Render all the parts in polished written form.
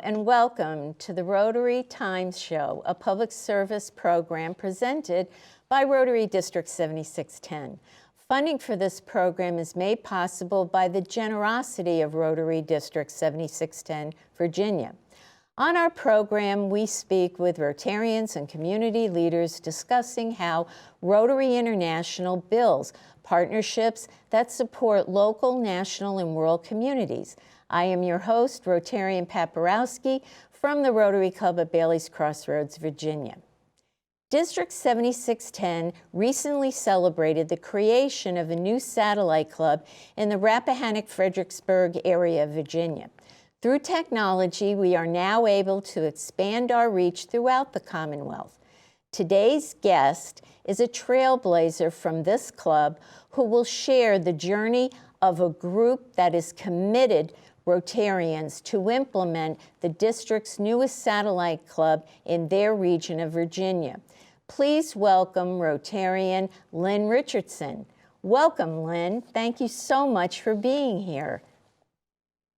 and welcome to the Rotary Times Show, a public service program presented by Rotary District 7610. Funding for this program is made possible by the generosity of Rotary District 7610, Virginia. On our program, we speak with Rotarians and community leaders discussing how Rotary International builds partnerships that support local, national, and world communities. I am your host, Rotarian Pat Borowski, from the Rotary Club of Bailey's Crossroads, Virginia. District 7610 recently celebrated the creation of a new satellite club in the Rappahannock-Fredericksburg area of Virginia. Through technology, we are now able to expand our reach throughout the Commonwealth. Today's guest is a trailblazer from this club who will share the journey of a group that is committed Rotarians to implement the district's newest satellite club in their region of Virginia. Please welcome Rotarian Lynne Richardson. Welcome, Lynne. Thank you so much for being here.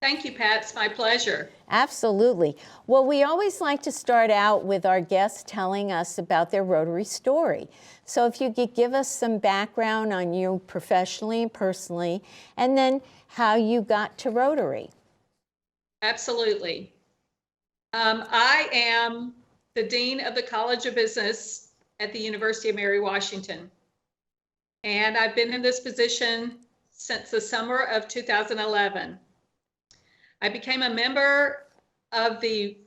Thank you, Pat. It's my pleasure. Absolutely. Well, we always like to start out with our guests telling us about their Rotary story. So if you could give us some background on you professionally and personally, and then how you got to Rotary. Absolutely. I am the Dean of the College of Business at the University of Mary Washington. And I've been in this position since the summer of 2011. I became a member of the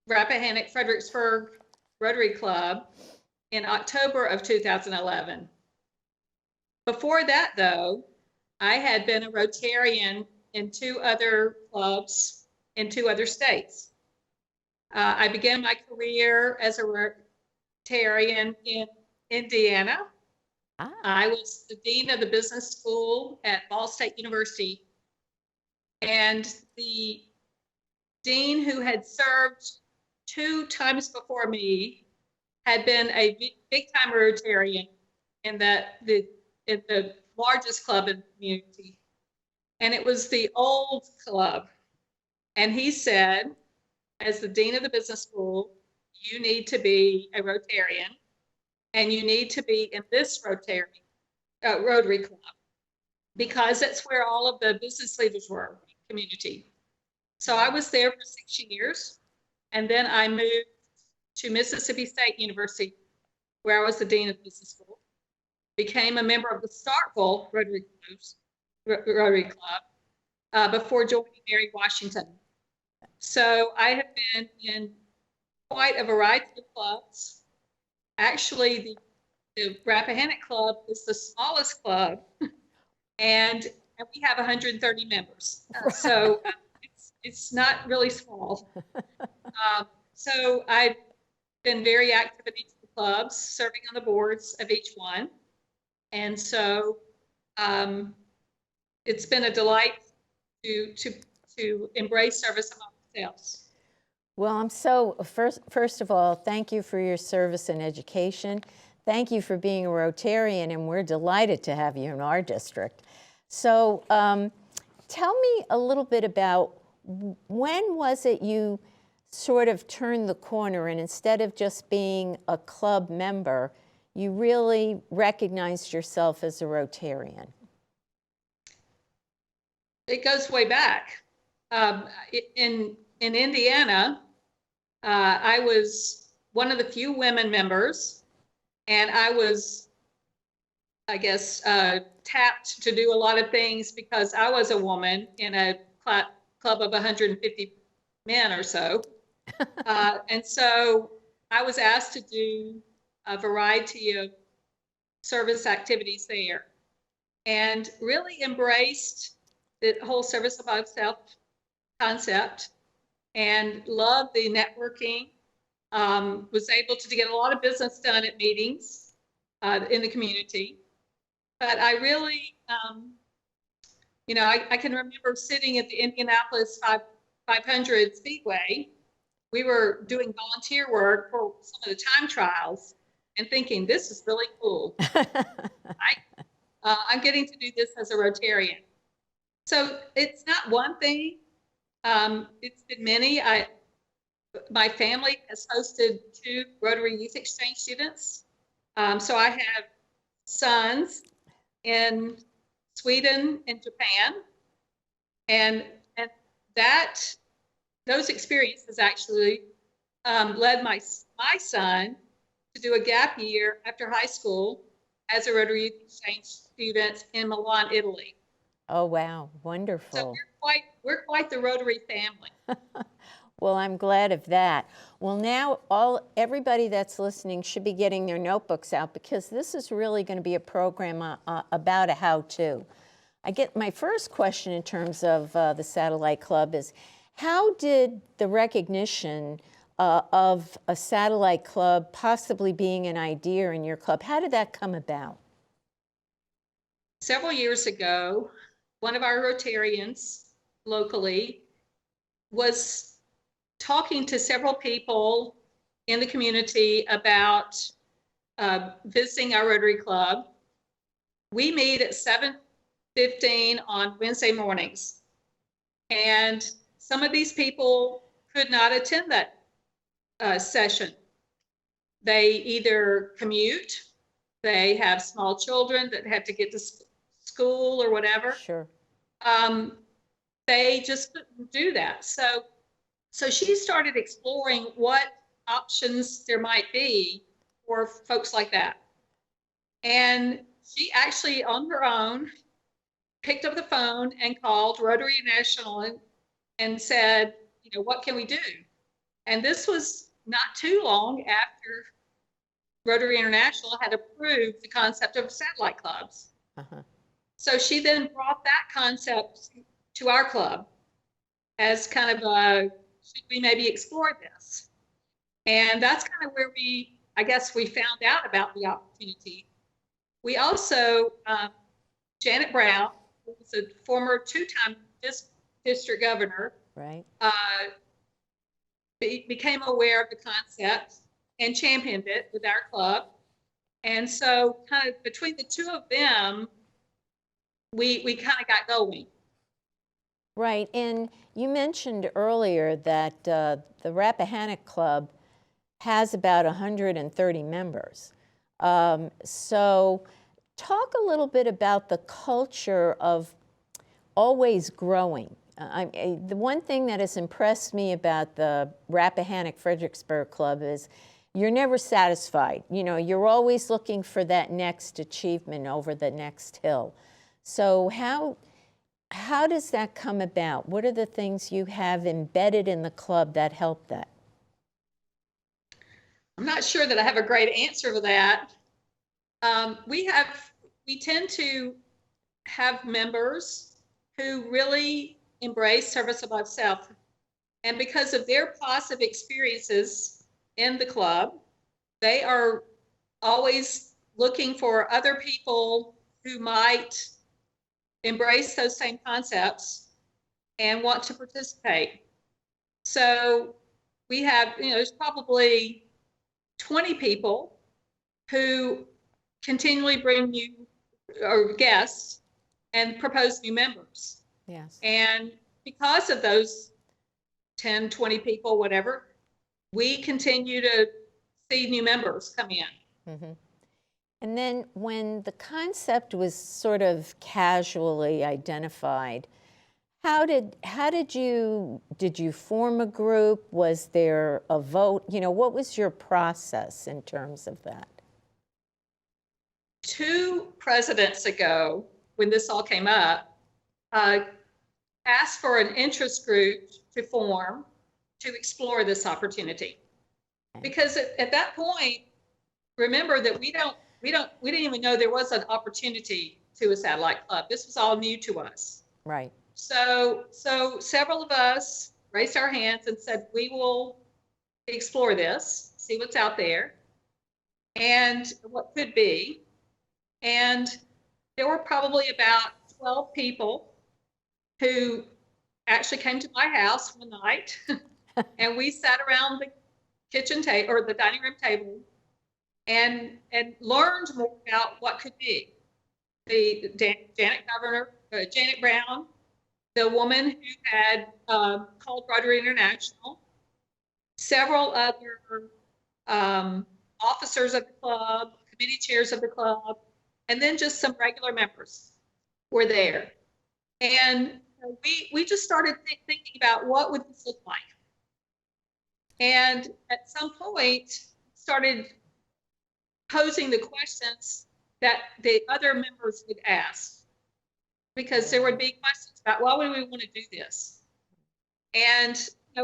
Rappahannock-Fredericksburg Rotary Club in October of 2011. Before that, though, I had been a Rotarian in two other clubs in two other states. I began my career as a Rotarian in Indiana. I was the Dean of the Business School at Ball State University. And the dean who had served 2 times before me had been a big-time Rotarian in the largest club in the community. And it was the old club. And he said, as the Dean of the Business School, you need to be a Rotarian, and you need to be in this Rotary Club, because that's where all of the business leaders were in the community. So I was there for 6 years, and then I moved to Mississippi State University, where I was the Dean of the Business School, became a member of the Starkville Rotary Club before joining Mary Washington. So I have been in quite a variety of clubs. Actually, the Rappahannock Club is the smallest club, and we have 130 members. So it's not really small. So I've been very active in each of the clubs, serving on the boards of each one. And so it's been a delight to embrace service among ourselves. Well, first of all, thank you for your service and education. Thank you for being a Rotarian, and we're delighted to have you in our district. So tell me a little bit about when was it you sort of turned the corner, and instead of just being a club member, you really recognized yourself as a Rotarian? It goes way back. In Indiana, I was one of the few women members, and I was, I guess, tapped to do a lot of things because I was a woman in a club of 150 men or so. And so I was asked to do a variety of service activities there, and really embraced the whole service above self concept and loved the networking. Was able to get a lot of business done at meetings in the community. But I really, I can remember sitting at the Indianapolis 500 Speedway. We were doing volunteer work for some of the time trials and thinking, this is really cool. I'm getting to do this as a Rotarian. So it's not one thing. It's been many. My family has hosted 2 Rotary Youth Exchange students. So I have sons in Sweden and Japan, and that those experiences actually led my son to do a gap year after high school as a Rotary Youth Exchange student in Milan, Italy. Oh, wow, So wonderful. we're quite the Rotary family. Well, I'm glad of that. Well, now everybody that's listening should be getting their notebooks out, because this is really going to be a program about a how-to. I get my first question in terms of the Satellite Club is, how did the recognition of a Satellite Club possibly being an idea in your club, how did that come about? Several years ago, one of our Rotarians locally was talking to several people in the community about visiting our Rotary Club. We meet at 7:15 on Wednesday mornings, and some of these people could not attend that session. They either commute, they have small children that have to get to school or whatever. Sure. They just couldn't do that. So she started exploring what options there might be for folks like that. And she actually, on her own, picked up the phone and called Rotary International and said, what can we do? And this was not too long after Rotary International had approved the concept of satellite clubs. Uh-huh. So she then brought that concept to our club as kind of a, should we maybe explore this? And that's kind of where I guess we found out about the opportunity. We also, Janet Brown, who was a former 2-time district governor, right, became aware of the concept and championed it with our club. And so kind of between the two of them, we kind of got going. Right, and you mentioned earlier that the Rappahannock Club has about 130 members. So talk a little bit about the culture of always growing. The one thing that has impressed me about the Rappahannock Fredericksburg Club is you're never satisfied. You're always looking for that next achievement over the next hill. So how does that come about? What are the things you have embedded in the club that help that? I'm not sure that I have a great answer for that. We tend to have members who really embrace service above self. And because of their positive experiences in the club, they are always looking for other people who might embrace those same concepts and want to participate. So we have, there's probably 20 people who continually bring new or guests and propose new members. Yes. And because of those 10, 20 people, whatever, we continue to see new members come in. Mm-hmm. And then when the concept was sort of casually identified, how did you form a group? Was there a vote? What was your process in terms of that? 2 presidents ago, when this all came up, asked for an interest group to form to explore this opportunity. Because at that point, remember that we didn't even know there was an opportunity to a satellite club. This was all new to us. Right. So several of us raised our hands and said, we will explore this, see what's out there and what could be. And there were probably about 12 people who actually came to my house one night and we sat around the kitchen table or the dining room table and learned more about what could be. Janet Brown, the woman who had called Rotary International, several other officers of the club, committee chairs of the club, and then just some regular members were there. And we just started thinking about what would this look like. And at some point, started posing the questions that the other members would ask, because there would be questions about why would we want to do this? And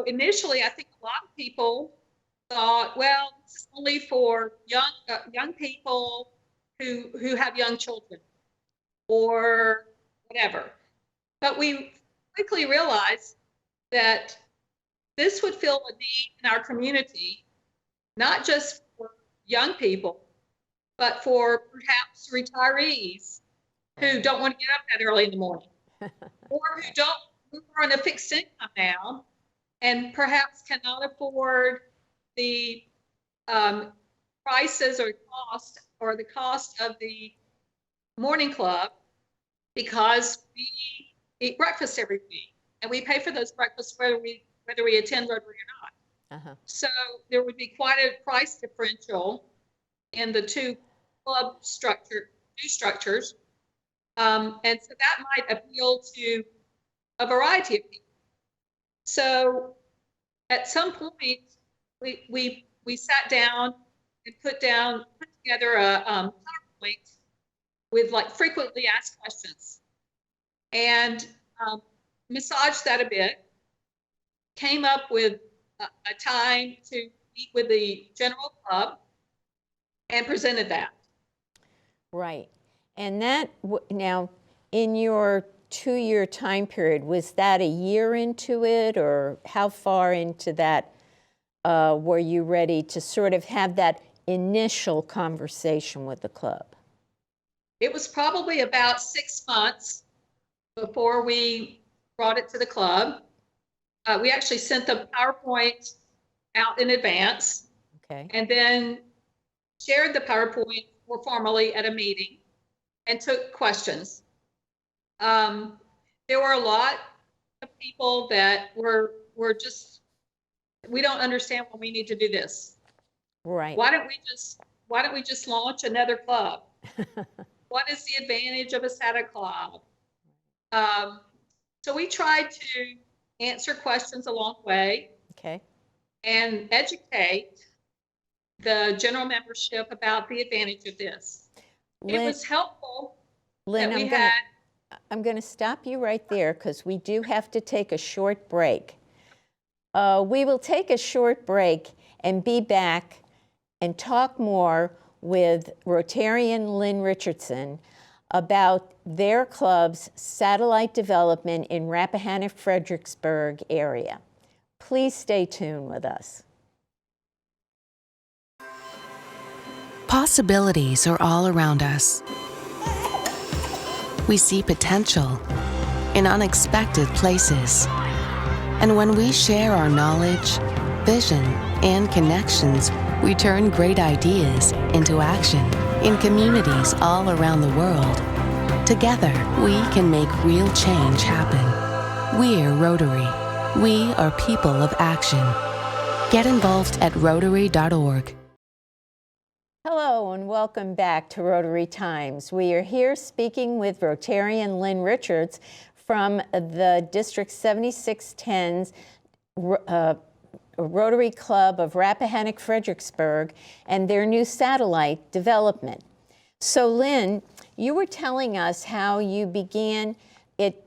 initially, I think a lot of people thought, well, this is only for young people who have young children or whatever. But we quickly realized that this would fill a need in our community, not just for young people, but for perhaps retirees who don't want to get up that early in the morning, or who are on a fixed income now and perhaps cannot afford the prices or the cost of the morning club, because we eat breakfast every week and we pay for those breakfasts whether we attend Rotary or not. So there would be quite a price differential in the two club structures. And so that might appeal to a variety of people. So at some point, we sat down and put together a PowerPoint with like frequently asked questions, and massaged that a bit, came up with a time to meet with the general club and presented that. Right. And that, now, in your 2-year time period, was that a year into it, or how far into that were you ready to sort of have that initial conversation with the club? It was probably about 6 months before we brought it to the club. We actually sent the PowerPoint out in advance, and then shared the PowerPoint more formally at a meeting and took questions. There were a lot of people that were just, we don't understand why we need to do this. Right. Why don't we just launch another club? What is the advantage of a SATA club? So we tried to answer questions along the way. And educate the general membership about the advantage of this. Lynne, it was helpful. Lynne, I'm going to stop you right there, because we do have to take a short break. We will take a short break and be back and talk more with Rotarian Lynne Richardson about their club's satellite development in Rappahannock-Fredericksburg area. Please stay tuned with us. Possibilities are all around us. We see potential in unexpected places. And when we share our knowledge, vision, and connections, we turn great ideas into action in communities all around the world. Together, we can make real change happen. We're Rotary. We are people of action. Get involved at Rotary.org. Hello and welcome back to Rotary Times. We are here speaking with Rotarian Lynne Richards from the District 7610's Rotary Club of Rappahannock-Fredericksburg and their new satellite development. So Lynne, you were telling us how you began, it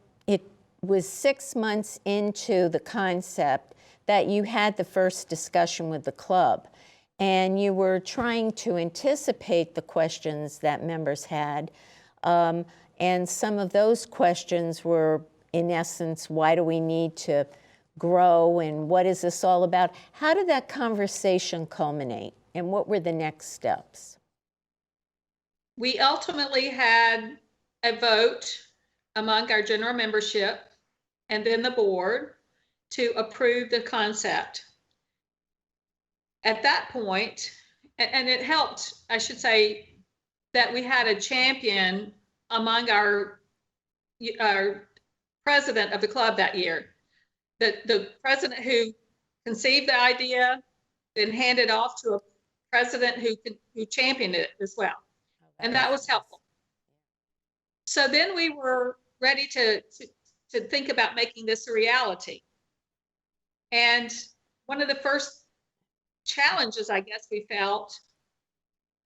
was 6 months into the concept that you had the first discussion with the club, and you were trying to anticipate the questions that members had, and some of those questions were, in essence, why do we need to grow and what is this all about? How did that conversation culminate, and what were the next steps? We ultimately had a vote among our general membership and then the board to approve the concept. At that point, and it helped, I should say, that we had a champion among our president of the club that year. The president who conceived the idea, then hand it off to a president who championed it as well. And that was helpful. So then we were ready to think about making this a reality. And one of the first challenges, I guess, we felt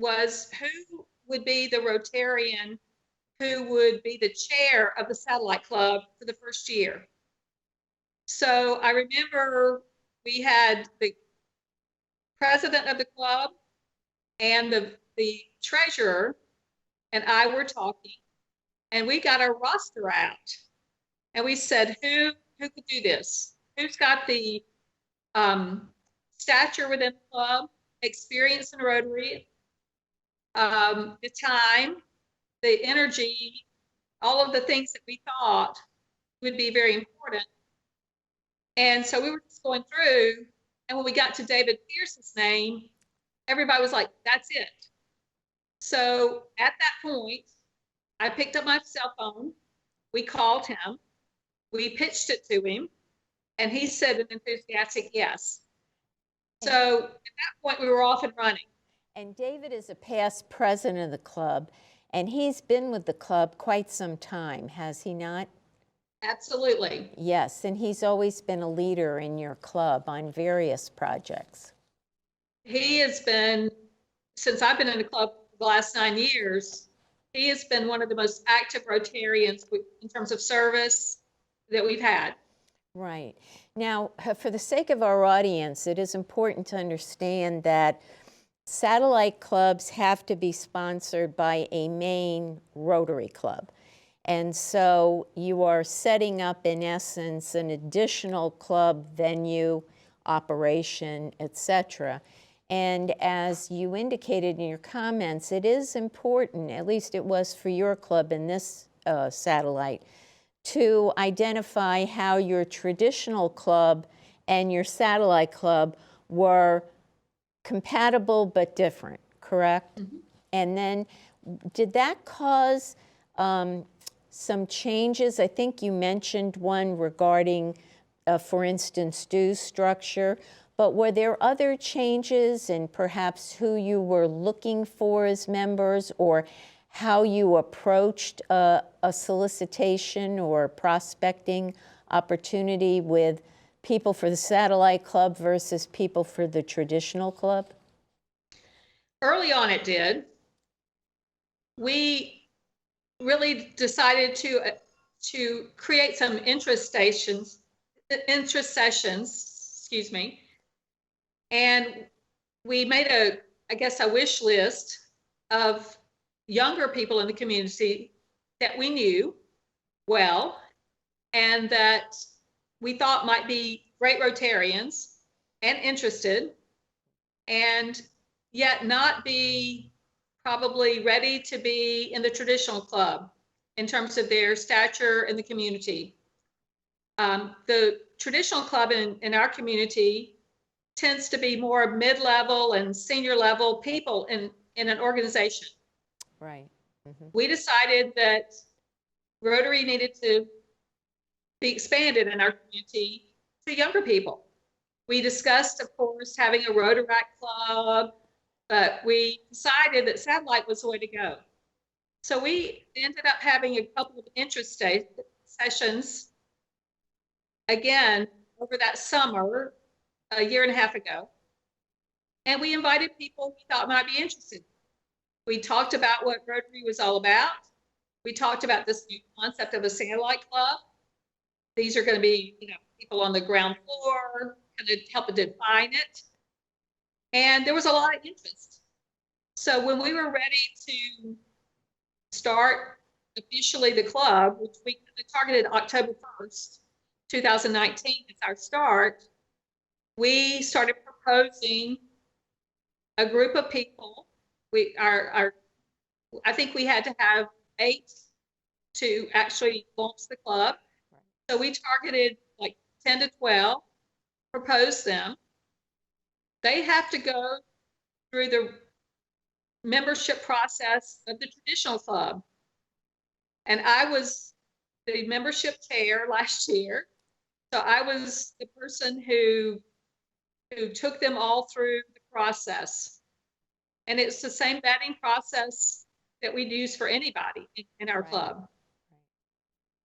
was who would be the Rotarian who would be the chair of the Satellite Club for the first year. So I remember we had the president of the club and the treasurer and I were talking, and we got our roster out. And we said, who could do this? Who's got the stature within the club, experience in Rotary, the time, the energy, all of the things that we thought would be very important. And so we were just going through, and when we got to David Pierce's name, everybody was like, that's it. So at that point, I picked up my cell phone, we called him, we pitched it to him, and he said an enthusiastic yes. So at that point, we were off and running. And David is a past president of the club, and he's been with the club quite some time, has he not? Absolutely. Yes, and he's always been a leader in your club on various projects. He has been, since I've been in the club for the last 9 years, he has been one of the most active Rotarians in terms of service that we've had. Right. Now, for the sake of our audience, it is important to understand that satellite clubs have to be sponsored by a main Rotary club. And so you are setting up, in essence, an additional club venue, operation, etc. And as you indicated in your comments, it is important, at least it was for your club in this satellite, to identify how your traditional club and your satellite club were compatible but different, correct? Mm-hmm. And then did that cause some changes? I think you mentioned one regarding, for instance, due structure, but were there other changes in perhaps who you were looking for as members, or how you approached a solicitation or prospecting opportunity with people for the satellite club versus people for the traditional club? Early on it did. We really decided to create some interest sessions, excuse me, and we made a wish list of younger people in the community that we knew well and that we thought might be great Rotarians and interested, and yet not be probably ready to be in the traditional club in terms of their stature in the community. The traditional club in our community tends to be more mid-level and senior level people in an organization. Right. Mm-hmm. We decided that Rotary needed to be expanded in our community to younger people. We discussed, of course, having a Rotaract club, but we decided that satellite was the way to go. So we ended up having a couple of interest sessions again over that summer, a year and a half ago. And we invited people we thought might be interested. We talked about what Rotary was all about. We talked about this new concept of a satellite club. These are going to be, people on the ground floor, kind of help define it. And there was a lot of interest. So when we were ready to start officially the club, which we targeted October 1st, 2019 as our start, we started proposing a group of people. I think we had to have 8 to actually launch the club. So we targeted like 10 to 12, proposed them. They have to go through the membership process of the traditional club. And I was the membership chair last year. So I was the person who who took them all through the process. And it's the same vetting process that we'd use for anybody in our club.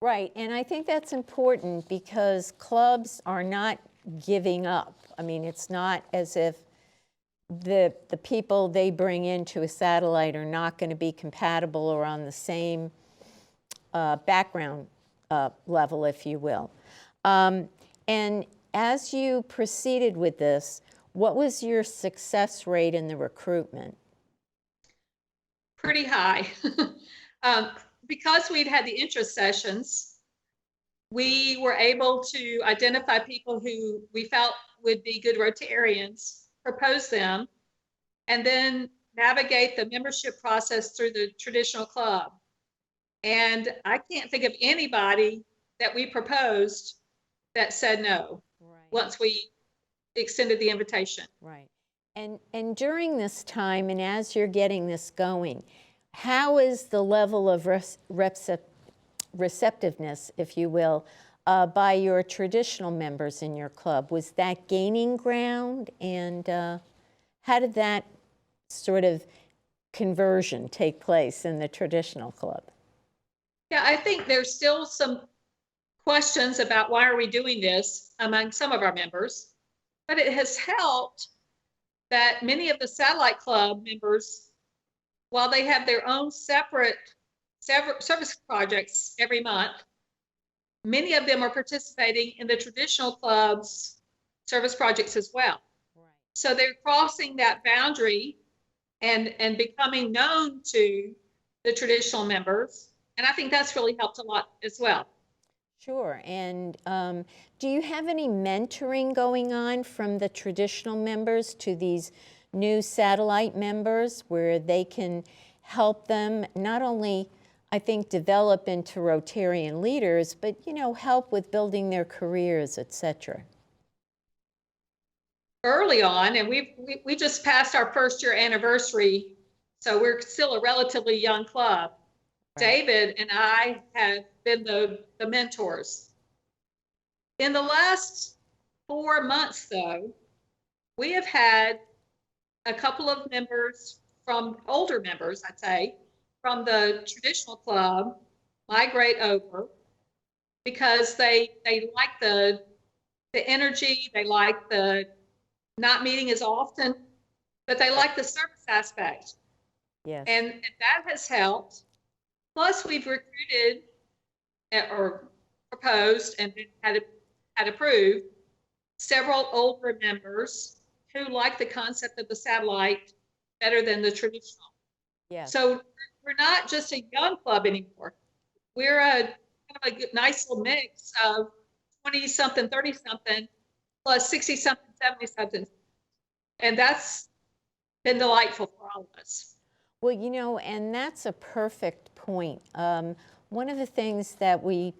Right, and I think that's important because clubs are not giving up. I mean, it's not as if the people they bring into a satellite are not going to be compatible or on the same background level, if you will. And as you proceeded with this, what was your success rate in the recruitment? Pretty high. Because we'd had the interest sessions, we were able to identify people who we felt would be good Rotarians, propose them, and then navigate the membership process through the traditional club. And I can't think of anybody that we proposed that said no once we extended the invitation. Right. And during this time, and as you're getting this going, how is the level of receptiveness, if you will, by your traditional members in your club? Was that gaining ground? And how did that sort of conversion take place in the traditional club? Yeah, I think there's still some questions about why are we doing this among some of our members, but it has helped that many of the satellite club members, while they have their own separate service projects every month, many of them are participating in the traditional club's service projects as well. Right. So they're crossing that boundary and becoming known to the traditional members. And I think that's really helped a lot as well. Sure. And do you have any mentoring going on from the traditional members to these new satellite members where they can help them not only, I think, develop into Rotarian leaders, but, you know, help with building their careers, et cetera? Early on, and we just passed our first year anniversary, so we're still a relatively young club. Right. David and I have been the mentors. In the last 4 months, though, we have had a couple of members from older members, I'd say, from the traditional club migrate over because they like the energy, they like the not meeting as often, but they like the service aspect. Yes. And that has helped. Plus, we've recruited or proposed and had approved several older members who like the concept of the satellite better than the traditional. Yes. So we're not just a young club anymore. We're a kind of a nice little mix of 20-something, 30-something, plus 60-something, 70-something. And that's been delightful for all of us. Well, you know, and that's a perfect point. One of the things that we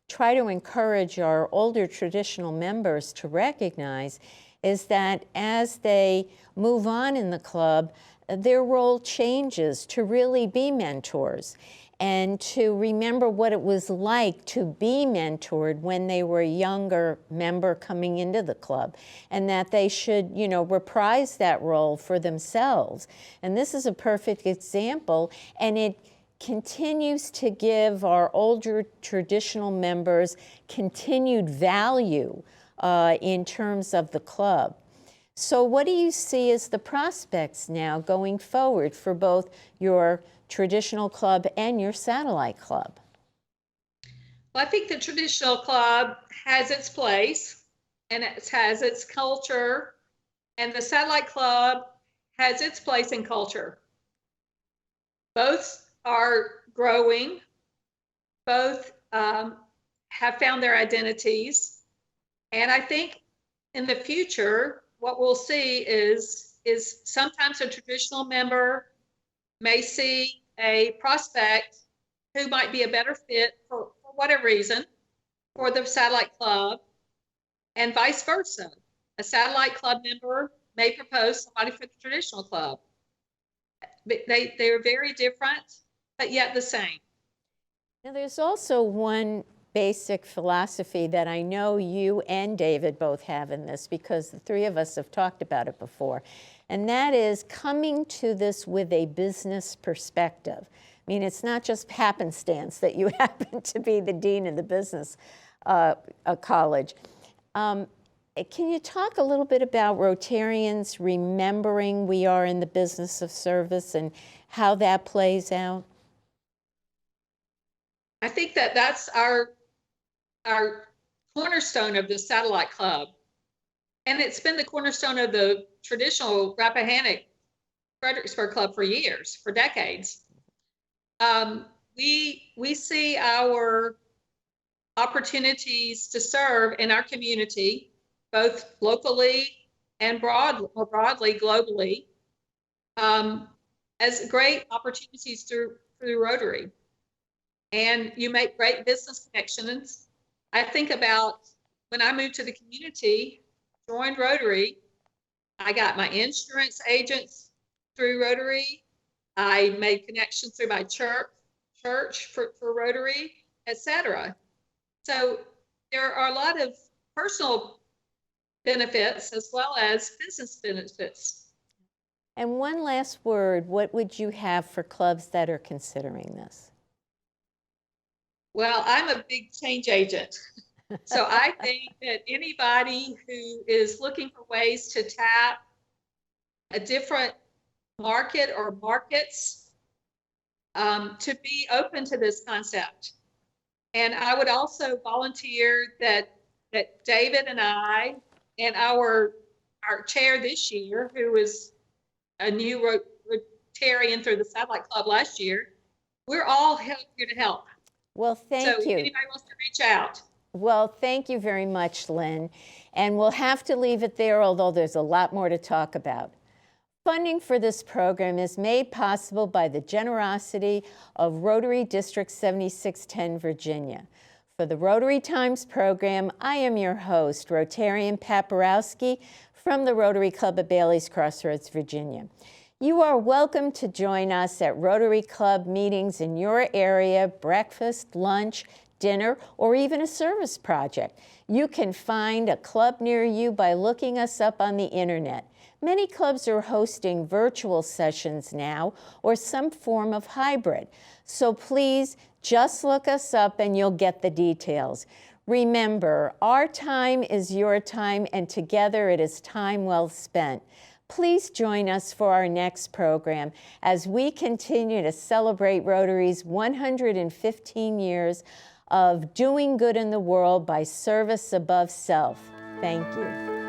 try to encourage our older traditional members to recognize is that as they move on in the club, their role changes to really be mentors and to remember what it was like to be mentored when they were a younger member coming into the club, and that they should, you know, reprise that role for themselves. And this is a perfect example, and it continues to give our older traditional members continued value in terms of the club. So what do you see as the prospects now going forward for both your traditional club and your satellite club? Well, I think the traditional club has its place and it has its culture, and the satellite club has its place in culture. Both are growing, both have found their identities, and I think in the future, what we'll see is sometimes a traditional member may see a prospect who might be a better fit for whatever reason for the satellite club, and vice versa. A satellite club member may propose somebody for the traditional club. They're very different, but yet the same. Now, there's also one basic philosophy that I know you and David both have in this, because the three of us have talked about it before, and that is coming to this with a business perspective. I mean, it's not just happenstance that you happen to be the dean of the business college. Can you talk a little bit about Rotarians remembering we are in the business of service and how that plays out? I think that that's our cornerstone of the Satellite Club. And it's been the cornerstone of the traditional Rappahannock Fredericksburg Club for years, for decades. We see our opportunities to serve in our community, both locally and more broadly, globally, as great opportunities through Rotary. And you make great business connections. I think about when I moved to the community, joined Rotary, I got my insurance agents through Rotary. I made connections through my church for Rotary, etc. So there are a lot of personal benefits as well as business benefits. And one last word, what would you have for clubs that are considering this? Well, I'm a big change agent. So I think that anybody who is looking for ways to tap a different market or markets, to be open to this concept. And I would also volunteer that David and I and our chair this year, who is a new Rotarian through the Satellite Club last year, we're all here to help. Well, thank you. So if anybody wants to reach out. Well, thank you very much, Lynn. And we'll have to leave it there, although there's a lot more to talk about. Funding for this program is made possible by the generosity of Rotary District 7610, Virginia. For the Rotary Times program, I am your host, Rotarian Paparowski from the Rotary Club of Bailey's Crossroads, Virginia. You are welcome to join us at Rotary Club meetings in your area, breakfast, lunch, dinner, or even a service project. You can find a club near you by looking us up on the internet. Many clubs are hosting virtual sessions now or some form of hybrid. So please just look us up and you'll get the details. Remember, our time is your time, and together it is time well spent. Please join us for our next program as we continue to celebrate Rotary's 115 years of doing good in the world by service above self. Thank you.